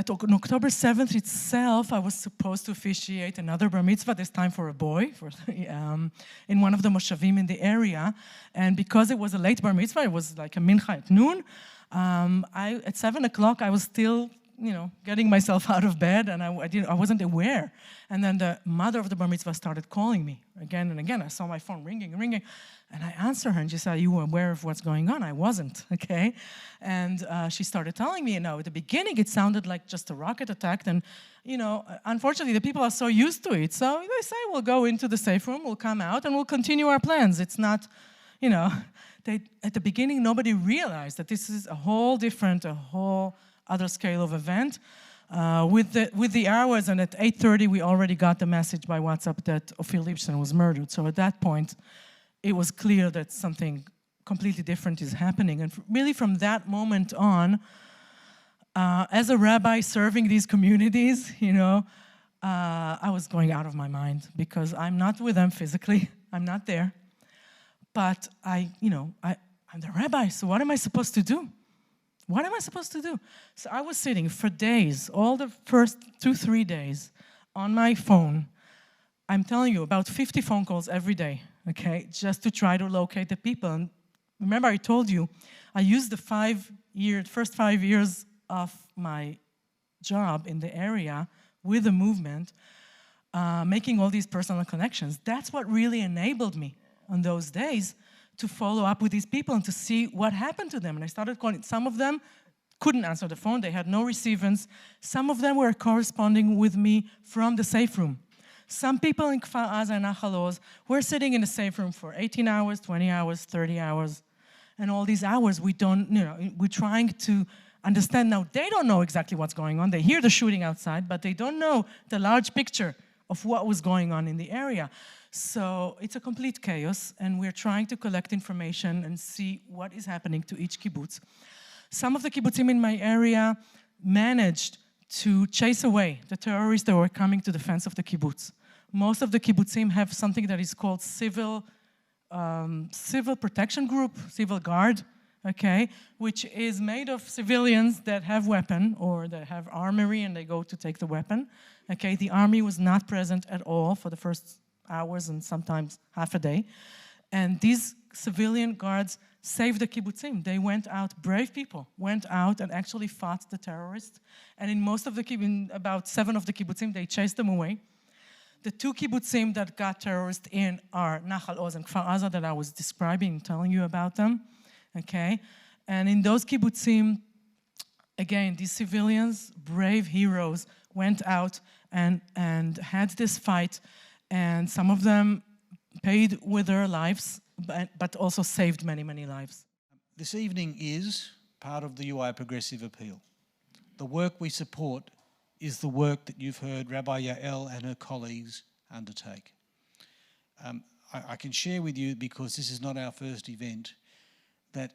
But on October 7th itself, I was supposed to officiate another bar mitzvah, this time for a boy, in one of the moshavim in the area. And because it was a late bar mitzvah, it was like a mincha at noon, at 7 o'clock, I was still, getting myself out of bed, and I wasn't aware. And then the mother of the bar mitzvah started calling me again and again. I saw my phone ringing, and I answered her, and she said, "Are you aware of what's going on?" I wasn't, okay? And she started telling me, at the beginning, it sounded like just a rocket attack, and, unfortunately, the people are so used to it. So they say, we'll go into the safe room, we'll come out, and we'll continue our plans. It's not, at the beginning, nobody realized that this is a whole other scale of event. With the hours, and at 8:30, we already got the message by WhatsApp that Ophir Lipson was murdered. So at that point, it was clear that something completely different is happening. And really from that moment on, as a rabbi serving these communities, I was going out of my mind because I'm not with them physically. I'm not there. But I'm the rabbi, so what am I supposed to do? What am I supposed to do? So I was sitting for days, all the first 2-3 days, on my phone. I'm telling you, about 50 phone calls every day, okay, just to try to locate the people. And remember, I told you, I used the first 5 years of my job in the area with the movement, making all these personal connections. That's what really enabled me on those days to follow up with these people and to see what happened to them. And I started calling. Some of them couldn't answer the phone. They had no receivance. Some of them were corresponding with me from the safe room. Some people in Kfar Aza and Nachal Oz were sitting in the safe room for 18 hours, 20 hours, 30 hours. And all these hours, we're trying to understand. Now, they don't know exactly what's going on. They hear the shooting outside, but they don't know the large picture of what was going on in the area. So it's a complete chaos, and we're trying to collect information and see what is happening to each kibbutz. Some of the kibbutzim in my area managed to chase away the terrorists that were coming to the fence of the kibbutz. Most of the kibbutzim have something that is called civil protection group, civil guard, okay, which is made of civilians that have weapon or that have armory and they go to take the weapon. Okay, the army was not present at all for the first hours and sometimes half a day. And these civilian guards saved the kibbutzim. They went out, brave people, went out and actually fought the terrorists. And in about 7 of the kibbutzim, they chased them away. The 2 kibbutzim that got terrorists in are Nachal Oz and Kfar Aza that I was describing, telling you about them. Okay? And in those kibbutzim, again, these civilians, brave heroes, went out and had this fight. And some of them paid with their lives, but also saved many, many lives. This evening is part of the UIA Progressive Appeal. The work we support is the work that you've heard Rabbi Yael and her colleagues undertake. I can share with you, because this is not our first event, that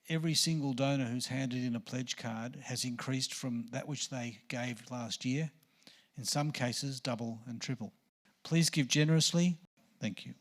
every single donor who's handed in a pledge card has increased from that which they gave last year, in some cases double and triple. Please give generously. Thank you.